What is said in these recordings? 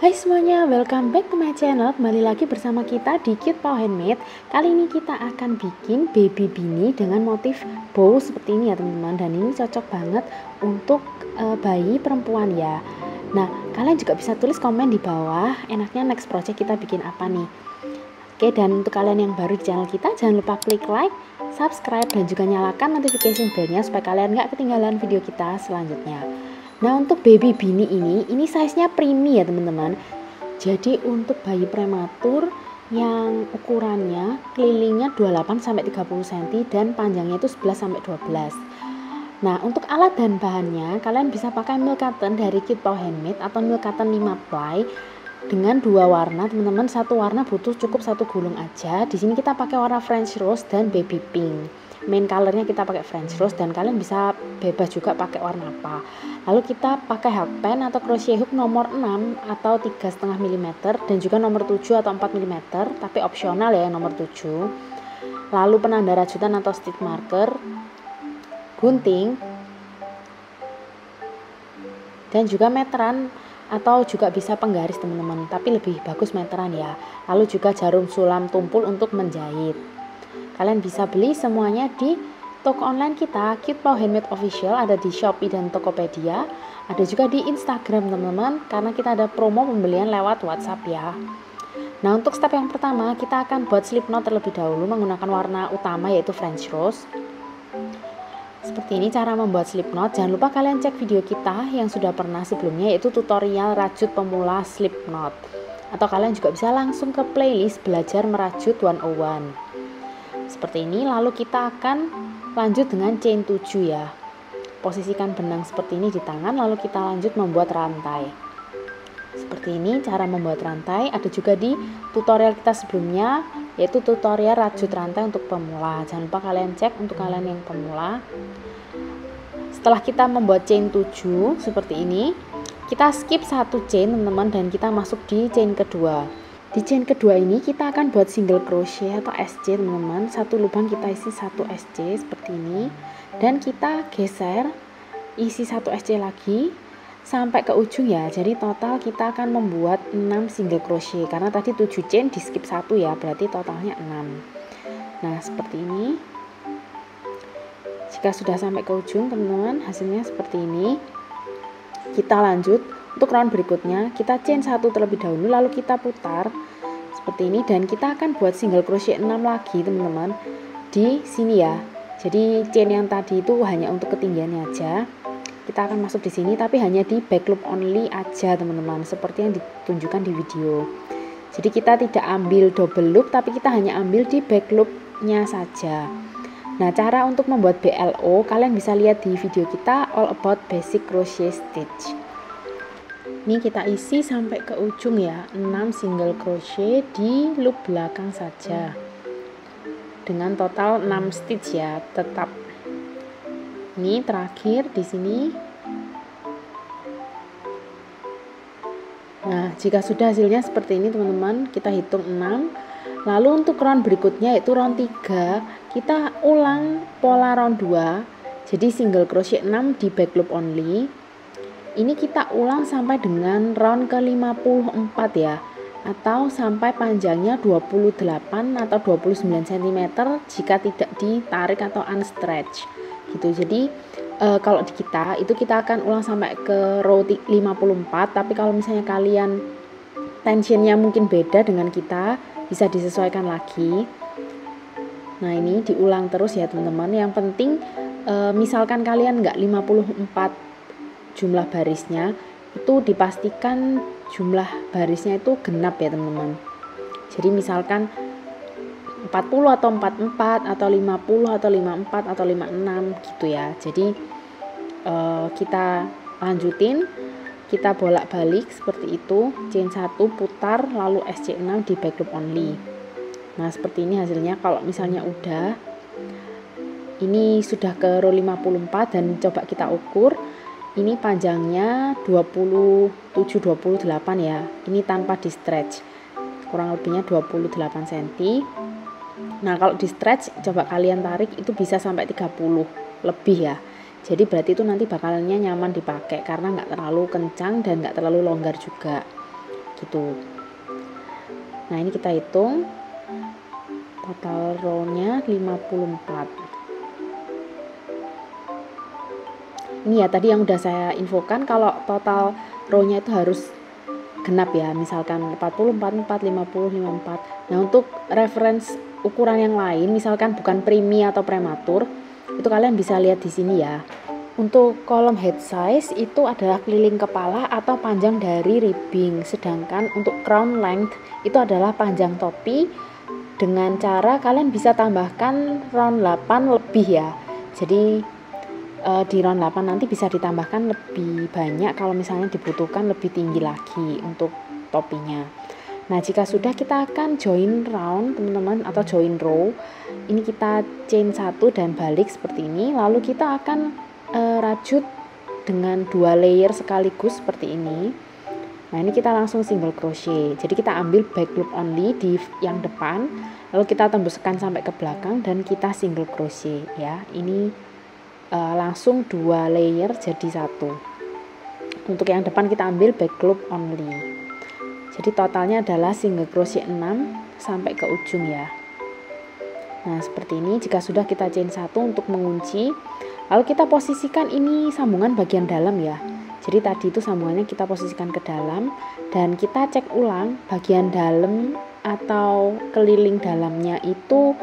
Hai semuanya, welcome back to my channel. Kembali lagi bersama kita di Cute Paw Handmade. Kali ini kita akan bikin baby beanie dengan motif bow seperti ini ya teman-teman. Dan ini cocok banget untuk bayi perempuan ya. Nah, kalian juga bisa tulis komen di bawah, enaknya next project kita bikin apa nih. Oke, dan untuk kalian yang baru di channel kita, jangan lupa klik like, subscribe, dan juga nyalakan notification bell-nya supaya kalian gak ketinggalan video kita selanjutnya. Nah, untuk baby beanie ini size-nya preemie ya teman-teman. Jadi untuk bayi prematur yang ukurannya kelilingnya 28-30 cm dan panjangnya itu 11-12. Nah, untuk alat dan bahannya kalian bisa pakai milk cotton dari Cute Paw Handmade atau milk cotton 5 ply dengan dua warna teman-teman. Satu warna butuh cukup satu gulung aja. Di sini kita pakai warna French rose dan baby pink. Main colornya kita pakai French rose dan kalian bisa bebas juga pakai warna apa. Lalu kita pakai hakpen atau crochet hook nomor 6 atau 3,5 mm dan juga nomor 7 atau 4 mm, tapi opsional ya nomor 7. Lalu penanda rajutan atau stitch marker, gunting, dan juga meteran atau juga bisa penggaris teman-teman, tapi lebih bagus meteran ya. Lalu juga jarum sulam tumpul untuk menjahit. Kalian bisa beli semuanya di toko online kita, Cute Paw Handmade Official, ada di Shopee dan Tokopedia, ada juga di Instagram teman-teman, karena kita ada promo pembelian lewat WhatsApp ya. Nah, untuk step yang pertama, kita akan buat slip knot terlebih dahulu menggunakan warna utama yaitu French rose. Seperti ini cara membuat slip knot. Jangan lupa kalian cek video kita yang sudah pernah sebelumnya, yaitu tutorial rajut pemula slip knot. Atau kalian juga bisa langsung ke playlist belajar merajut 101. Seperti ini, lalu kita akan lanjut dengan chain 7 ya. Posisikan benang seperti ini di tangan, lalu kita lanjut membuat rantai. Seperti ini cara membuat rantai, ada juga di tutorial kita sebelumnya, yaitu tutorial rajut rantai untuk pemula. Jangan lupa kalian cek untuk kalian yang pemula. Setelah kita membuat chain 7 seperti ini, kita skip satu chain teman-teman dan kita masuk di chain kedua. Di chain kedua ini kita akan buat single crochet atau SC teman-teman. Satu lubang kita isi satu SC seperti ini, dan kita geser isi satu SC lagi sampai ke ujung ya. Jadi total kita akan membuat 6 single crochet karena tadi 7 chain di skip 1 ya, berarti totalnya 6. Nah, seperti ini. Jika sudah sampai ke ujung teman-teman, hasilnya seperti ini. Kita lanjut untuk round berikutnya, kita chain 1 terlebih dahulu, lalu kita putar seperti ini dan kita akan buat single crochet 6 lagi teman-teman di sini ya. Jadi chain yang tadi itu hanya untuk ketinggiannya aja. Kita akan masuk di sini tapi hanya di back loop only aja teman-teman, seperti yang ditunjukkan di video. Jadi kita tidak ambil double loop tapi kita hanya ambil di back loopnya saja. Nah, cara untuk membuat BLO kalian bisa lihat di video kita all about basic crochet stitch. Ini kita isi sampai ke ujung ya, 6 single crochet di loop belakang saja. Dengan total 6 stitch ya, tetap. Ini terakhir di sini. Nah, jika sudah hasilnya seperti ini teman-teman, kita hitung 6. Lalu untuk round berikutnya yaitu round 3, kita ulang pola round 2. Jadi single crochet 6 di back loop only. Ini kita ulang sampai dengan round ke 54 ya, atau sampai panjangnya 28 atau 29 cm jika tidak ditarik atau unstretch gitu. Jadi kalau di kita itu kita akan ulang sampai ke row 54, tapi kalau misalnya kalian tensionnya mungkin beda dengan kita, bisa disesuaikan lagi. Nah, ini diulang terus ya teman-teman. Yang penting misalkan kalian nggak 54 jumlah barisnya, itu dipastikan jumlah barisnya itu genap ya teman-teman. Jadi misalkan 40 atau 44 atau 50 atau 54 atau 56 gitu ya. Jadi kita lanjutin, kita bolak-balik seperti itu, chain 1 putar lalu SC6 di back loop only. Nah, seperti ini hasilnya. Kalau misalnya udah ini sudah ke row 54 dan coba kita ukur, ini panjangnya 27-28 ya. Ini tanpa di stretch, kurang lebihnya 28 cm. Nah, kalau di stretch coba kalian tarik itu bisa sampai 30 lebih ya. Jadi berarti itu nanti bakalnya nyaman dipakai karena nggak terlalu kencang dan nggak terlalu longgar juga gitu. Nah ini kita hitung total row-nya 54. Ini ya tadi yang udah saya infokan, kalau total row-nya itu harus genap ya, misalkan 40, 44, 50, 54. Nah untuk reference ukuran yang lain, misalkan bukan preemie atau prematur, itu kalian bisa lihat di sini ya. Untuk kolom head size itu adalah keliling kepala atau panjang dari ribbing, sedangkan untuk crown length itu adalah panjang topi. Dengan cara kalian bisa tambahkan round 8 lebih ya. Jadi di round 8 nanti bisa ditambahkan lebih banyak kalau misalnya dibutuhkan lebih tinggi lagi untuk topinya. Nah jika sudah, kita akan join round teman-teman atau join row. Ini kita chain 1 dan balik seperti ini, lalu kita akan rajut dengan 2 layer sekaligus seperti ini. Nah ini kita langsung single crochet, jadi kita ambil back loop only di yang depan, lalu kita tembuskan sampai ke belakang dan kita single crochet ya. Ini langsung 2 layer jadi 1. Untuk yang depan kita ambil back loop only, jadi totalnya adalah single crochet 6 sampai ke ujung ya. Nah seperti ini. Jika sudah, kita chain 1 untuk mengunci. Lalu kita posisikan ini sambungan bagian dalam ya. Jadi tadi itu sambungannya kita posisikan ke dalam, dan kita cek ulang bagian dalam atau keliling dalamnya itu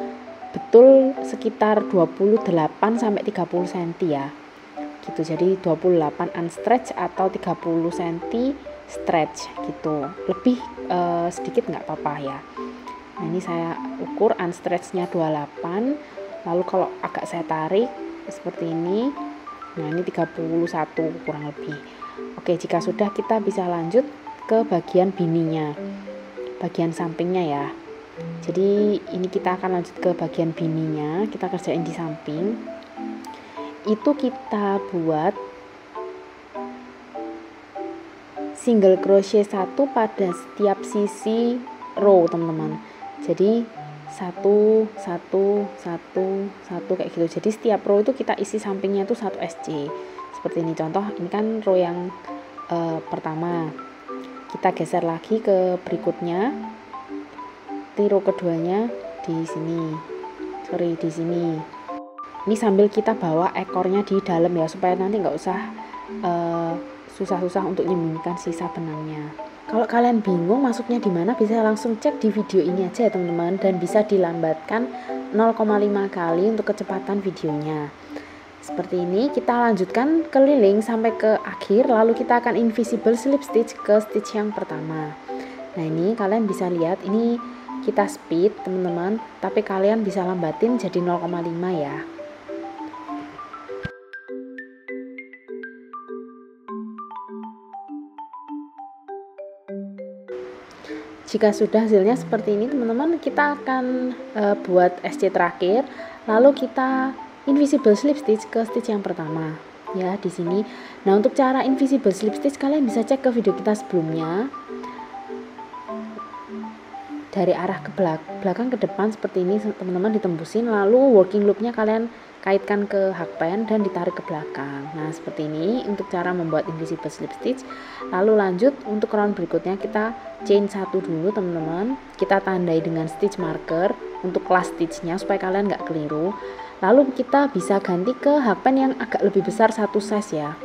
betul sekitar 28 sampai 30 cm ya. Gitu. Jadi 28 unstretch atau 30 cm stretch gitu. Lebih sedikit nggak apa-apa ya. Nah ini saya ukur unstretchnya 28, lalu kalau agak saya tarik seperti ini. Nah ini 31 kurang lebih. Oke, jika sudah, kita bisa lanjut ke bagian bininya, bagian sampingnya ya. Jadi ini kita akan lanjut ke bagian bininya, kita kerjain di samping. Itu kita buat single crochet 1 pada setiap sisi row teman-teman. Jadi 1, 1, 1, 1 kayak gitu. Jadi setiap row itu kita isi sampingnya itu 1 SC seperti ini. Contoh ini kan row yang pertama, kita geser lagi ke berikutnya, row keduanya di sini, di sini. Ini sambil kita bawa ekornya di dalam ya, supaya nanti nggak usah susah-susah untuk menyembunyikan sisa benangnya. Kalau kalian bingung masuknya di mana, bisa langsung cek di video ini aja ya teman-teman, dan bisa dilambatkan 0,5 kali untuk kecepatan videonya. Seperti ini, kita lanjutkan keliling sampai ke akhir, lalu kita akan invisible slip stitch ke stitch yang pertama. Nah ini kalian bisa lihat, ini kita speed teman-teman, tapi kalian bisa lambatin jadi 0,5 ya. Jika sudah hasilnya seperti ini teman-teman, kita akan buat SC terakhir, lalu kita invisible slip stitch ke stitch yang pertama ya di sini. Nah untuk cara invisible slip stitch kalian bisa cek ke video kita sebelumnya. Dari arah ke belakang ke depan seperti ini teman-teman, ditembusin, lalu working loopnya kalian kaitkan ke hakpen dan ditarik ke belakang. Nah seperti ini untuk cara membuat invisible slip stitch. Lalu lanjut untuk round berikutnya, kita chain 1 dulu teman-teman, kita tandai dengan stitch marker untuk last stitchnya supaya kalian nggak keliru. Lalu kita bisa ganti ke hakpen yang agak lebih besar 1 size ya.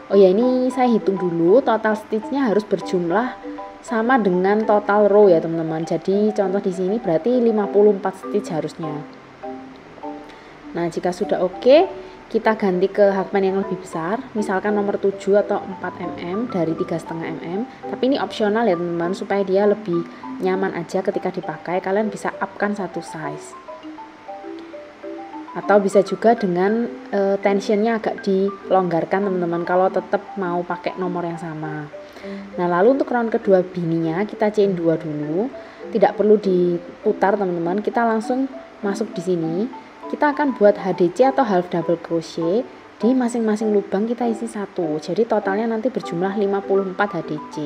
Oh ya, ini saya hitung dulu, total stitchnya harus berjumlah sama dengan total row ya teman-teman. Jadi contoh di sini berarti 54 stitch harusnya. Nah jika sudah oke, kita ganti ke hakpen yang lebih besar, misalkan nomor 7 atau 4 mm dari 3,5 mm. Tapi ini opsional ya teman-teman, supaya dia lebih nyaman aja ketika dipakai. Kalian bisa upkan 1 size, atau bisa juga dengan tensionnya agak dilonggarkan teman-teman, kalau tetap mau pakai nomor yang sama. Nah lalu untuk round kedua bininya, kita chain 2 dulu, tidak perlu diputar teman-teman, kita langsung masuk di sini. Kita akan buat HDC atau half double crochet, di masing-masing lubang kita isi 1, jadi totalnya nanti berjumlah 54 HDC.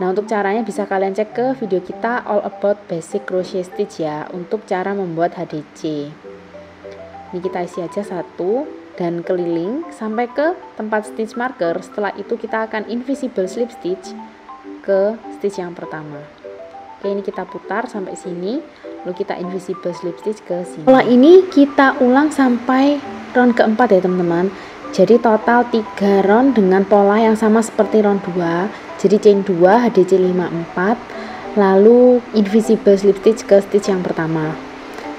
Nah untuk caranya bisa kalian cek ke video kita all about basic crochet stitch ya, untuk cara membuat HDC. Ini kita isi aja 1 dan keliling sampai ke tempat stitch marker. Setelah itu kita akan invisible slip stitch ke stitch yang pertama. Oke, ini kita putar sampai sini, lalu kita invisible slip stitch ke sini. Pola ini kita ulang sampai round keempat ya teman-teman. Jadi total 3 round dengan pola yang sama seperti round 2. Jadi chain 2 HDC 54, lalu invisible slip stitch ke stitch yang pertama.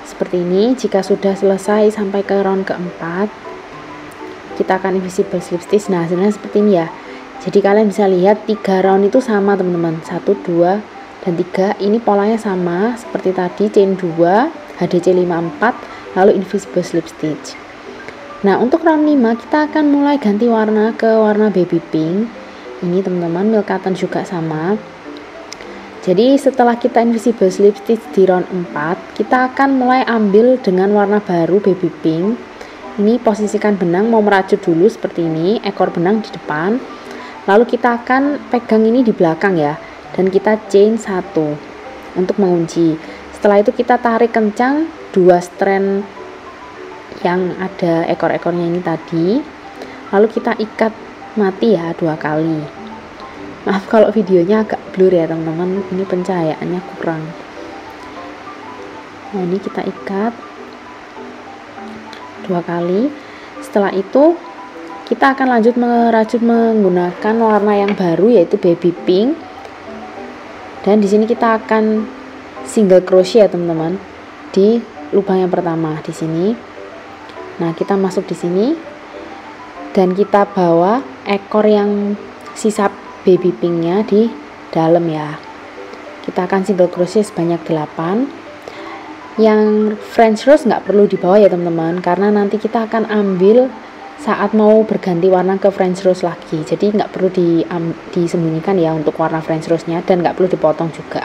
Seperti ini. Jika sudah selesai sampai ke round keempat, kita akan invisible slip stitch. Nah, hasilnya seperti ini ya. Jadi kalian bisa lihat 3 round itu sama teman-teman, 1, 2, dan 3. Ini polanya sama seperti tadi, chain 2 HDC 54, lalu invisible slip stitch. Nah, untuk round 5 kita akan mulai ganti warna ke warna baby pink. Ini teman-teman, milk cotton juga sama. Jadi setelah kita invisible slip stitch di round 4, kita akan mulai ambil dengan warna baru baby pink. Ini posisikan benang, mau merajut dulu seperti ini, ekor benang di depan. Lalu kita akan pegang ini di belakang ya, dan kita chain 1 untuk mengunci. Setelah itu kita tarik kencang 2 strand yang ada ekor-ekornya ini tadi, lalu kita ikat mati ya 2 kali. Maaf kalau videonya agak blur ya teman-teman, ini pencahayaannya kurang. Nah, ini kita ikat 2 kali. Setelah itu kita akan lanjut merajut menggunakan warna yang baru yaitu baby pink. Dan di sini kita akan single crochet ya teman-teman di lubang yang pertama di sini. Nah, kita masuk di sini dan kita bawa ekor yang sisa baby pinknya di dalam ya. Kita akan single crochet sebanyak 8. Yang French rose nggak perlu dibawa ya teman-teman, karena nanti kita akan ambil saat mau berganti warna ke French rose lagi. Jadi nggak perlu disembunyikan ya untuk warna French rose nya, dan nggak perlu dipotong juga.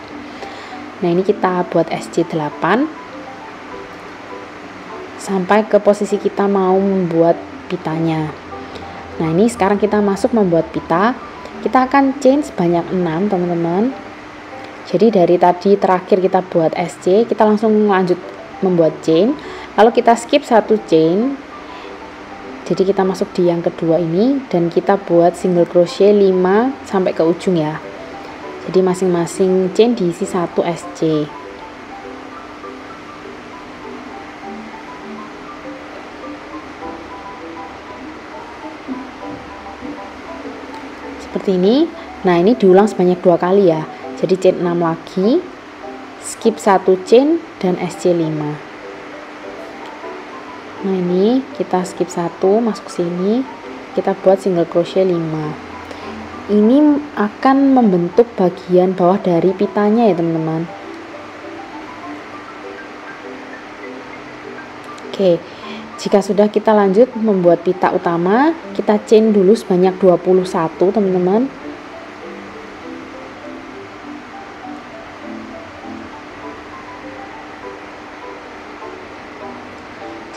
Nah, ini kita buat SC8 sampai ke posisi kita mau membuat pitanya. Nah, ini sekarang kita masuk membuat pita. Kita akan chain sebanyak 6 teman-teman. Jadi dari tadi terakhir kita buat SC, kita langsung lanjut membuat chain, lalu kita skip 1 chain. Jadi kita masuk di yang kedua ini dan kita buat single crochet 5 sampai ke ujung ya. Jadi masing-masing chain diisi 1 SC. Seperti ini. Nah, ini diulang sebanyak 2 kali ya. Jadi chain 6 lagi, skip 1 chain dan SC 5. Nah, ini kita skip 1, masuk sini, kita buat single crochet 5. Ini akan membentuk bagian bawah dari pitanya ya teman-teman. Oke, jika sudah kita lanjut membuat pita utama, kita chain dulu sebanyak 21 teman-teman.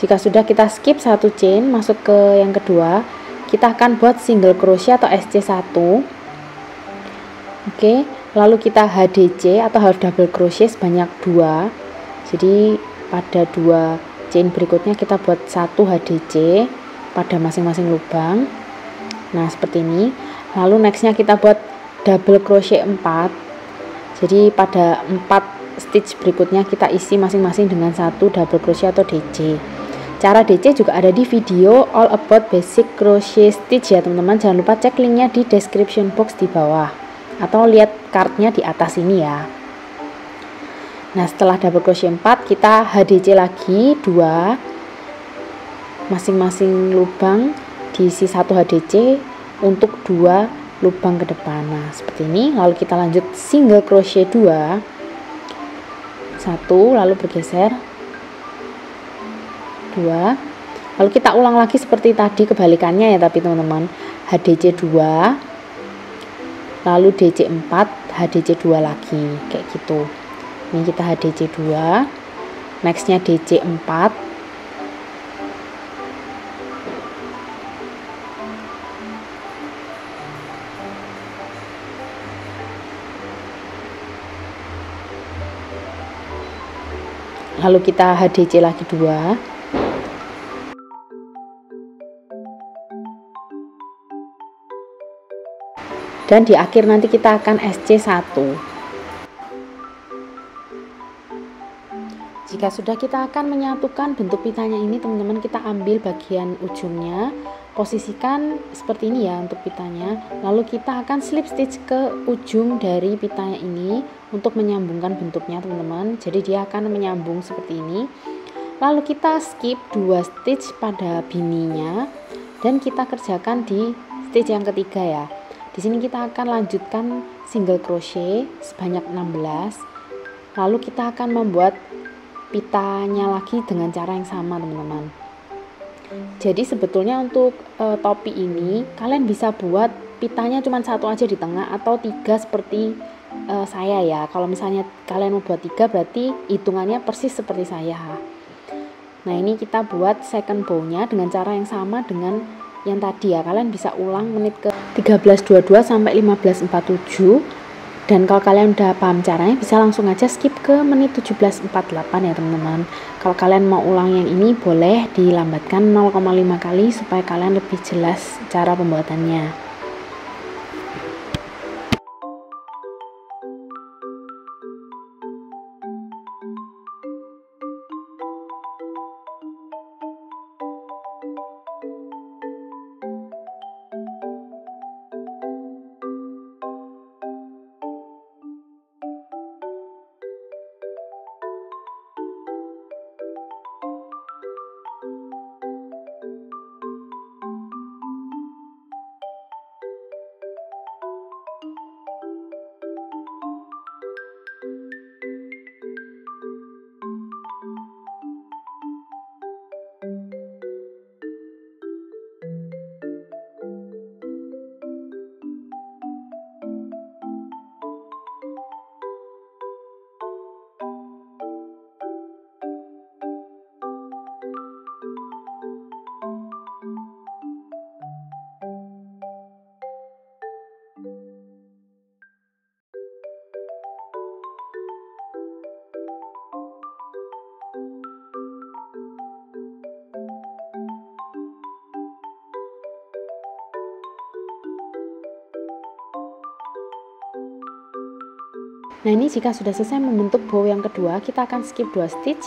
Jika sudah, kita skip 1 chain, masuk ke yang kedua. Kita akan buat single crochet atau SC1. Oke, lalu kita HDC atau half double crochet sebanyak 2. Jadi pada 2 chain berikutnya kita buat 1 HDC pada masing-masing lubang. Nah, seperti ini. Lalu nextnya kita buat double crochet 4. Jadi pada 4 stitch berikutnya kita isi masing-masing dengan 1 double crochet atau DC. Cara DC juga ada di video all about basic crochet stitch ya teman-teman. Jangan lupa cek linknya di description box di bawah, atau lihat cardnya di atas ini ya. Nah, setelah double crochet 4, kita HDC lagi 2. Masing-masing lubang diisi 1 HDC untuk 2 lubang ke depan. Nah, seperti ini. Lalu kita lanjut single crochet 2. 1, lalu bergeser 2. Lalu kita ulang lagi seperti tadi, kebalikannya ya tapi teman-teman. HDC 2, lalu DC 4, HDC 2 lagi, kayak gitu. Ini kita HDC 2, nextnya DC 4, lalu kita HDC lagi 2. dan di akhir nanti kita akan SC1. Jika sudah, kita akan menyatukan bentuk pitanya ini teman-teman. Kita ambil bagian ujungnya, posisikan seperti ini ya untuk pitanya, lalu kita akan slip stitch ke ujung dari pitanya ini untuk menyambungkan bentuknya teman-teman. Jadi dia akan menyambung seperti ini. Lalu kita skip 2 stitch pada bininya dan kita kerjakan di stitch yang ketiga ya. Di sini kita akan lanjutkan single crochet sebanyak 16. Lalu kita akan membuat pitanya lagi dengan cara yang sama teman-teman. Jadi sebetulnya untuk topi ini kalian bisa buat pitanya cuma 1 aja di tengah atau 3 seperti saya ya. Kalau misalnya kalian mau buat 3 berarti hitungannya persis seperti saya. Nah ini kita buat second bow-nya dengan cara yang sama dengan yang tadi ya. Kalian bisa ulang menit ke 13.22 sampai 15.47. Dan kalau kalian udah paham caranya, bisa langsung aja skip ke menit 17.48 ya teman-teman. Kalau kalian mau ulang yang ini, boleh dilambatkan 0,5 kali supaya kalian lebih jelas cara pembuatannya. Nah ini jika sudah selesai membentuk bow yang kedua, kita akan skip 2 stitch,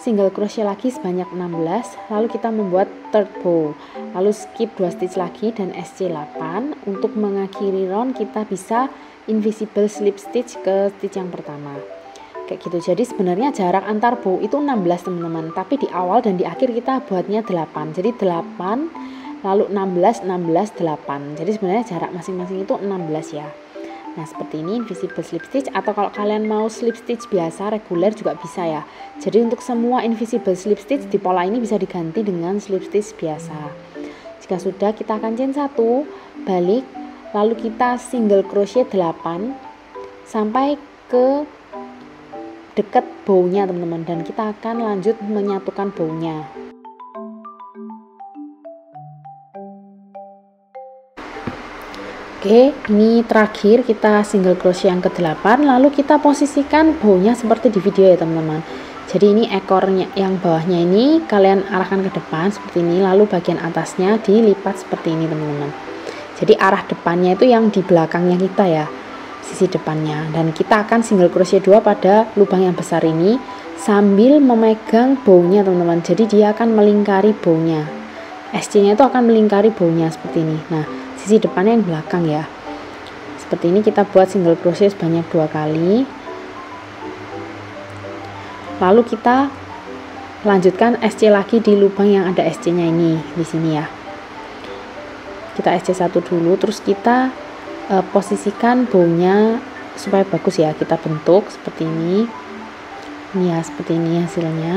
single crochet lagi sebanyak 16, lalu kita membuat third bow, lalu skip 2 stitch lagi dan SC8. Untuk mengakhiri round kita bisa invisible slip stitch ke stitch yang pertama kayak gitu. Jadi sebenarnya jarak antar bow itu 16 teman-teman, tapi di awal dan di akhir kita buatnya 8. Jadi 8 lalu 16 16 8. Jadi sebenarnya jarak masing-masing itu 16 ya. Nah seperti ini invisible slip stitch, atau kalau kalian mau slip stitch biasa reguler juga bisa ya. Jadi untuk semua invisible slip stitch di pola ini bisa diganti dengan slip stitch biasa. Jika sudah, kita akan chain 1, balik, lalu kita single crochet 8 sampai ke dekat bow-nya teman-teman, dan kita akan lanjut menyatukan bow-nya. Oke, ini terakhir kita single crochet yang ke-8, lalu kita posisikan bow-nya seperti di video ya teman-teman. Jadi ini ekornya yang bawahnya ini kalian arahkan ke depan seperti ini, lalu bagian atasnya dilipat seperti ini teman-teman. Jadi arah depannya itu yang di belakangnya kita ya, sisi depannya. Dan kita akan single crochet 2 pada lubang yang besar ini sambil memegang bow-nya teman-teman. Jadi dia akan melingkari bow-nya. SC-nya itu akan melingkari bow-nya seperti ini. Nah, sisi depannya yang belakang ya. Seperti ini kita buat single crochet sebanyak 2 kali. Lalu kita lanjutkan SC lagi di lubang yang ada SC-nya ini di sini ya. Kita SC1 dulu, terus kita posisikan bow-nya supaya bagus ya. Kita bentuk seperti ini. Ini ya, seperti ini hasilnya.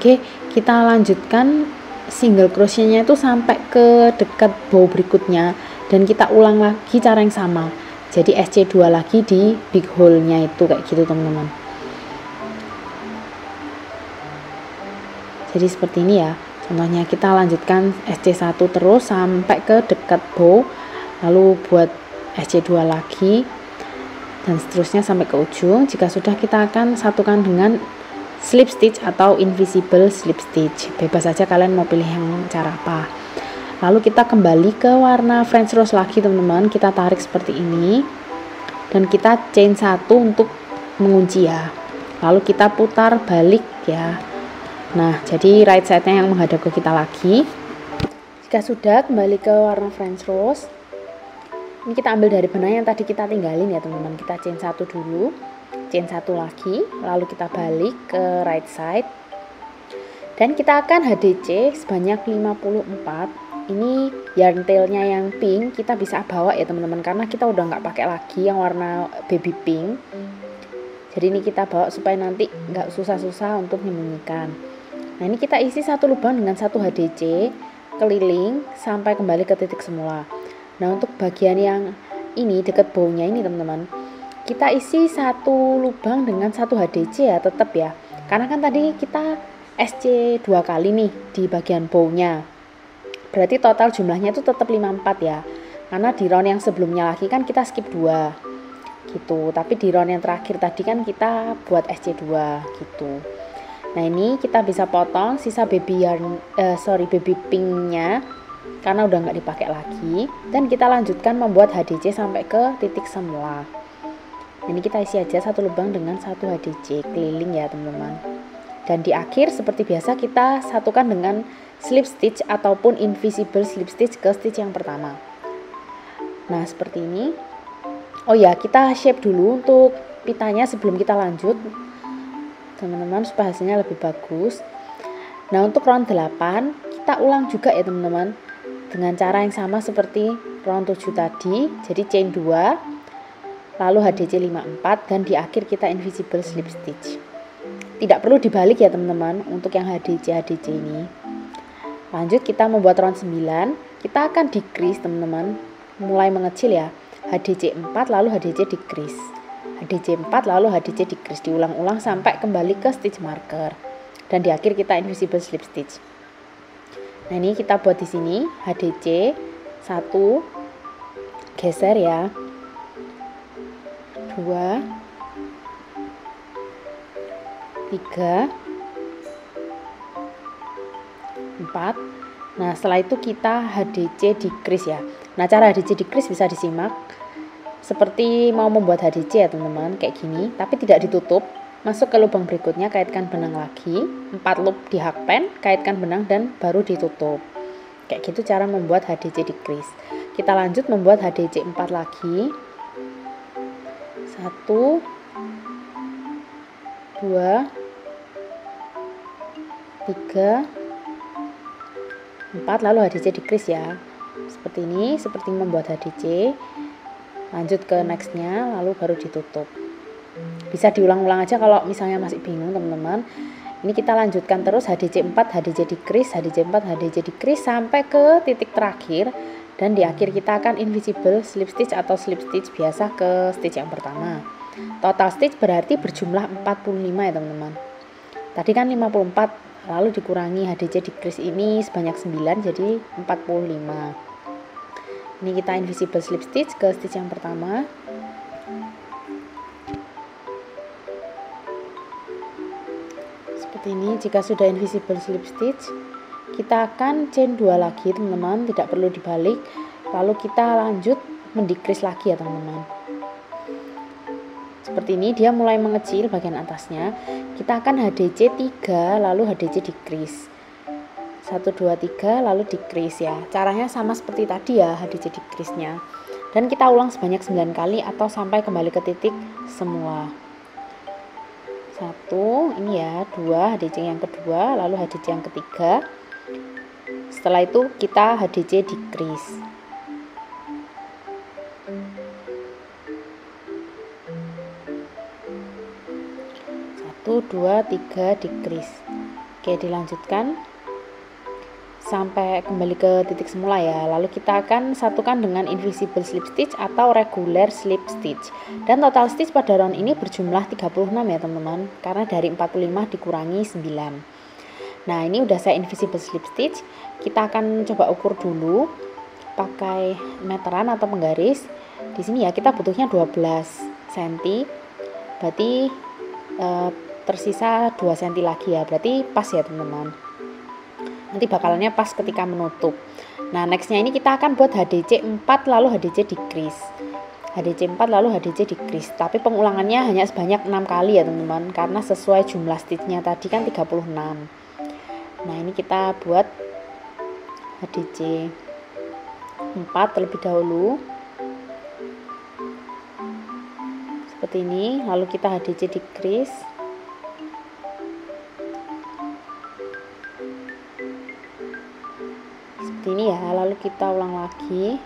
Oke, kita lanjutkan single crochetnya itu sampai ke dekat bow berikutnya, dan kita ulang lagi cara yang sama. Jadi SC2 lagi di big hole-nya itu kayak gitu teman-teman. Jadi seperti ini ya. Contohnya kita lanjutkan SC1 terus sampai ke dekat bow, lalu buat SC2 lagi dan seterusnya sampai ke ujung. Jika sudah, kita akan satukan dengan slip stitch atau invisible slip stitch. Bebas saja kalian mau pilih yang cara apa. Lalu kita kembali ke warna French rose lagi teman-teman, kita tarik seperti ini dan kita chain 1 untuk mengunci ya. Lalu kita putar balik ya. Nah, jadi right side-nya yang menghadap ke kita lagi. Jika sudah, kembali ke warna French rose. Ini kita ambil dari benang yang tadi kita tinggalin ya teman-teman. Kita chain 1 dulu, chain 1 lagi, lalu kita balik ke right side. Dan kita akan HDC sebanyak 54. Ini yarn tailnya yang pink kita bisa bawa ya teman-teman, karena kita udah nggak pakai lagi yang warna baby pink. Jadi ini kita bawa supaya nanti nggak susah-susah untuk menyembunyikan. Nah, ini kita isi satu lubang dengan 1 HDC keliling sampai kembali ke titik semula. Nah, untuk bagian yang ini dekat baunya ini teman-teman, kita isi 1 lubang dengan 1 HDC ya tetap ya, karena kan tadi kita SC 2 kali nih di bagian baunya, berarti total jumlahnya itu tetap 54 ya, karena di round yang sebelumnya lagi kan kita skip 2 gitu, tapi di round yang terakhir tadi kan kita buat SC 2 gitu. Nah, ini kita bisa potong sisa baby pinknya karena udah nggak dipakai lagi, dan kita lanjutkan membuat HDC sampai ke titik semula. Ini kita isi aja 1 lubang dengan 1 HDC keliling ya teman-teman. Dan di akhir seperti biasa kita satukan dengan slip stitch ataupun invisible slip stitch ke stitch yang pertama. Nah, seperti ini. Oh ya, kita shape dulu untuk pitanya sebelum kita lanjut teman-teman, supaya hasilnya lebih bagus. Nah, untuk round 8 kita ulang juga ya teman-teman, dengan cara yang sama seperti round 7 tadi. Jadi chain 2, lalu HDC 54, dan di akhir kita invisible slip stitch. Tidak perlu dibalik ya teman-teman untuk yang HDC ini. Lanjut kita membuat round 9. Kita akan decrease teman-teman, mulai mengecil ya. HDC 4 lalu HDC decrease, HDC 4 lalu HDC decrease, diulang-ulang sampai kembali ke stitch marker, dan di akhir kita invisible slip stitch. Nah, ini kita buat di sini HDC 1, geser ya, 2, 3, 4. Nah, setelah itu kita HDC decrease ya. Nah, cara HDC decrease bisa disimak seperti mau membuat HDC ya teman-teman, kayak gini, tapi tidak ditutup. Masuk ke lubang berikutnya, kaitkan benang lagi, 4 loop di hakpen, kaitkan benang dan baru ditutup. Kayak gitu cara membuat HDC decrease. Kita lanjut membuat HDC 4 lagi. 1, 2, 3, 4, lalu HDC decrease ya. Seperti ini, seperti membuat HDC. Lanjut ke nextnya, lalu baru ditutup. Bisa diulang-ulang aja kalau misalnya masih bingung teman-teman. Ini kita lanjutkan terus HDC 4, HDC decrease, HDC 4, HDC decrease sampai ke titik terakhir, dan di akhir kita akan invisible slip stitch atau slip stitch biasa ke stitch yang pertama. Total stitch berarti berjumlah 45 ya teman-teman. Tadi kan 54, lalu dikurangi HDC decrease ini sebanyak 9, jadi 45. Ini kita invisible slip stitch ke stitch yang pertama. Seperti ini. Jika sudah invisible slip stitch, kita akan chain 2 lagi teman-teman, tidak perlu dibalik. Lalu kita lanjut mendecrease lagi ya teman-teman. Seperti ini, dia mulai mengecil bagian atasnya. Kita akan HDC 3 lalu HDC decrease. 1, 2, 3 lalu decrease ya. Caranya sama seperti tadi ya, HDC decrease-nya. Dan kita ulang sebanyak 9 kali atau sampai kembali ke titik semua. 1, ini ya, 2 HDC yang kedua, lalu HDC yang ketiga. Setelah itu kita HDC decrease. 1, 2, 3 decrease. Oke, dilanjutkan sampai kembali ke titik semula ya. Lalu kita akan satukan dengan invisible slip stitch atau regular slip stitch. Dan total stitch pada round ini berjumlah 36 ya teman-teman, karena dari 45 dikurangi 9. Nah, ini udah saya invisible slip stitch. Kita akan coba ukur dulu pakai meteran atau penggaris. Di sini ya kita butuhnya 12 cm. Berarti tersisa 2 cm lagi ya. Berarti pas ya teman-teman. Nanti bakalannya pas ketika menutup. Nah, nextnya ini kita akan buat HDC 4 lalu HDC decrease. HDC 4 lalu HDC decrease. Tapi pengulangannya hanya sebanyak 6 kali ya teman-teman, karena sesuai jumlah stitchnya tadi kan 36. Nah, ini kita buat HDC 4 terlebih dahulu. Seperti ini, lalu kita HDC decrease. Seperti ini ya, lalu kita ulang lagi.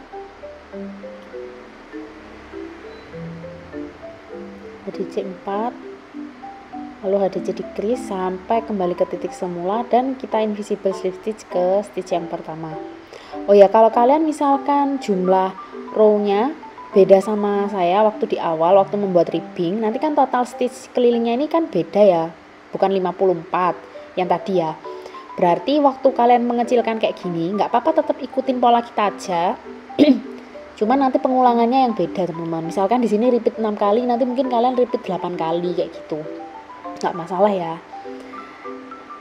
HDC 4 lalu HDC decrease sampai kembali ke titik semula dan kita invisible slip stitch ke stitch yang pertama. Oh ya, kalau kalian misalkan jumlah row-nya beda sama saya waktu di awal waktu membuat ribbing, nanti kan total stitch kelilingnya ini kan beda ya, bukan 54 yang tadi ya. Berarti waktu kalian mengecilkan kayak gini nggak apa-apa, tetap ikutin pola kita aja. Cuman nanti pengulangannya yang beda teman-teman. Misalkan di sini repeat 6 kali, nanti mungkin kalian repeat 8 kali kayak gitu. Nggak masalah ya.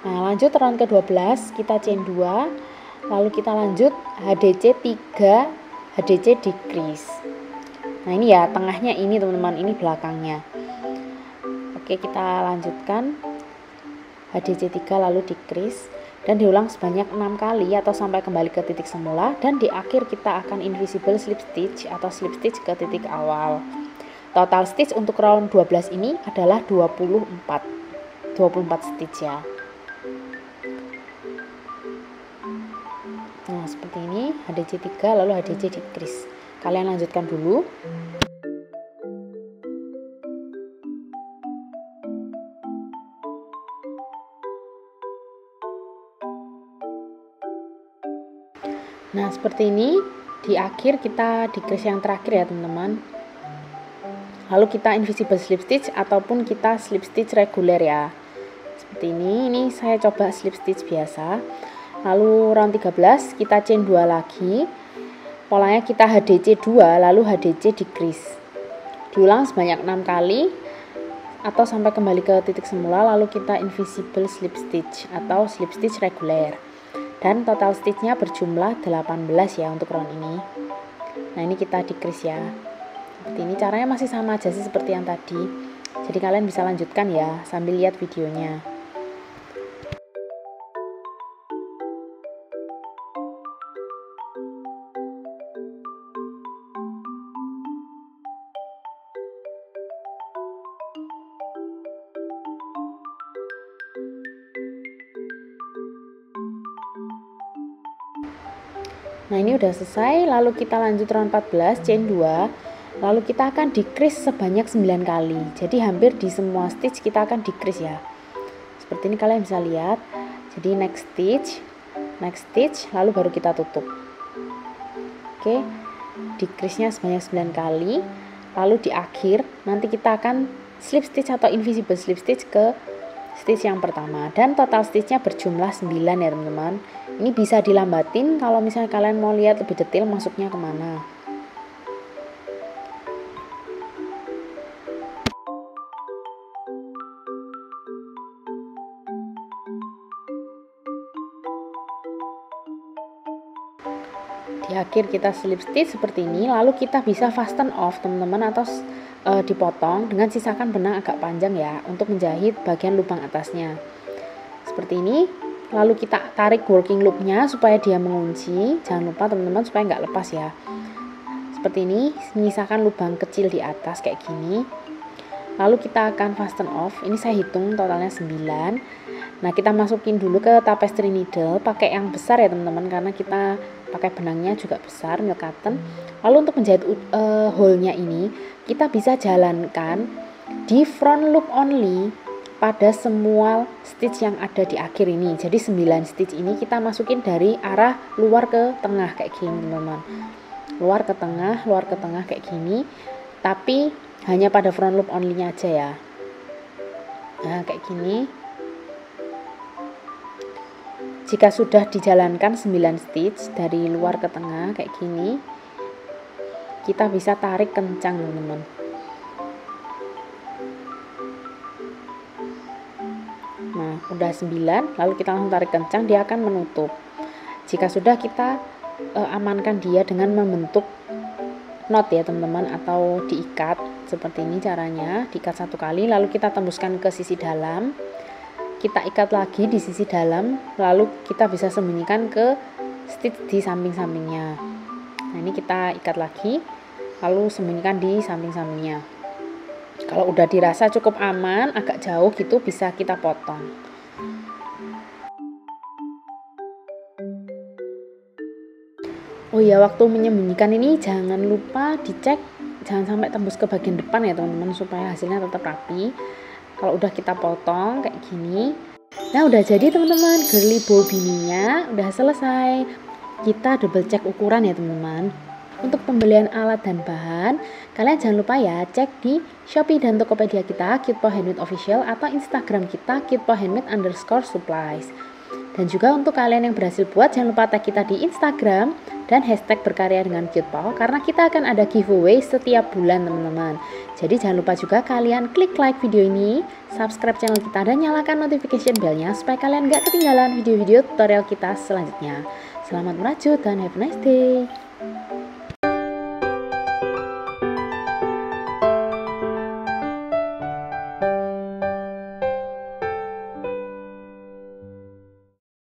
Nah, lanjut round ke-12, kita chain 2, lalu kita lanjut HDC 3, HDC decrease. Nah, ini ya tengahnya ini teman-teman, ini belakangnya. Oke, kita lanjutkan HDC 3 lalu decrease dan diulang sebanyak 6 kali atau sampai kembali ke titik semula, dan di akhir kita akan invisible slip stitch atau slip stitch ke titik awal. Total stitch untuk round 12 ini adalah 24 stitch ya. Nah, seperti ini HDC 3 lalu HDC decrease. Kalian lanjutkan dulu. Nah, seperti ini di akhir kita decrease yang terakhir ya teman-teman. Lalu kita invisible slip stitch ataupun kita slip stitch reguler ya. Seperti ini saya coba slip stitch biasa. Lalu round 13 kita chain 2 lagi. Polanya kita HDC 2 lalu HDC decrease. Diulang sebanyak 6 kali atau sampai kembali ke titik semula, lalu kita invisible slip stitch atau slip stitch reguler. Dan total stitchnya berjumlah 18 ya untuk round ini. Nah, ini kita decrease ya. Seperti ini, caranya masih sama aja sih seperti yang tadi. Jadi kalian bisa lanjutkan ya sambil lihat videonya. Nah, ini udah selesai, lalu kita lanjut round 14, chain 2, lalu kita akan decrease sebanyak 9 kali. Jadi hampir di semua stitch kita akan decrease ya. Seperti ini kalian bisa lihat. Jadi next stitch, lalu baru kita tutup. Oke, decrease-nya sebanyak 9 kali. Lalu di akhir nanti kita akan slip stitch atau invisible slip stitch ke stitch yang pertama, dan total stitchnya berjumlah 9 ya teman-teman. Ini bisa dilambatin kalau misalnya kalian mau lihat lebih detail masuknya kemana. Di akhir kita slip stitch seperti ini, lalu kita bisa fasten off teman-teman atau dipotong dengan sisakan benang agak panjang ya untuk menjahit bagian lubang atasnya. Seperti ini, lalu kita tarik working loopnya supaya dia mengunci. Jangan lupa teman-teman supaya nggak lepas ya. Seperti ini, menyisakan lubang kecil di atas kayak gini. Lalu kita akan fasten off. Ini saya hitung totalnya 9. Nah, kita masukin dulu ke tapestry needle, pakai yang besar ya teman-teman, karena kita pakai benangnya juga besar, milk cotton. Lalu untuk menjahit hole-nya ini, kita bisa jalankan di front loop only pada semua stitch yang ada di akhir ini. Jadi 9 stitch ini kita masukin dari arah luar ke tengah kayak gini teman-teman. Luar ke tengah kayak gini. Tapi hanya pada front loop only-nya aja ya. Nah, kayak gini. Jika sudah dijalankan 9 stitch dari luar ke tengah kayak gini, kita bisa tarik kencang teman-teman. Nah, udah 9, lalu kita langsung tarik kencang, dia akan menutup. Jika sudah kita amankan dia dengan membentuk knot ya teman-teman, atau diikat seperti ini caranya. Diikat 1 kali, lalu kita tembuskan ke sisi dalam, kita ikat lagi di sisi dalam, lalu kita bisa sembunyikan ke stitch di samping-sampingnya. Nah ini kita ikat lagi, lalu sembunyikan di samping-sampingnya. Kalau udah dirasa cukup aman, agak jauh gitu, bisa kita potong. Oh ya, waktu menyembunyikan ini jangan lupa dicek, jangan sampai tembus ke bagian depan ya teman-teman, supaya hasilnya tetap rapi. Kalau udah kita potong kayak gini, nah udah jadi teman-teman, girly bow bininya udah selesai. Kita double cek ukuran ya teman-teman. Untuk pembelian alat dan bahan, kalian jangan lupa ya cek di Shopee dan Tokopedia kita, Cute Paw Handmade Official, atau Instagram kita, cutepaw_handmade_supplies. Dan juga untuk kalian yang berhasil buat, jangan lupa tag kita di Instagram dan hashtag berkarya dengan Cute Paw, karena kita akan ada giveaway setiap bulan teman-teman. Jadi jangan lupa juga kalian klik like video ini, subscribe channel kita, dan nyalakan notification bellnya supaya kalian gak ketinggalan video-video tutorial kita selanjutnya. Selamat merajut dan have a nice day.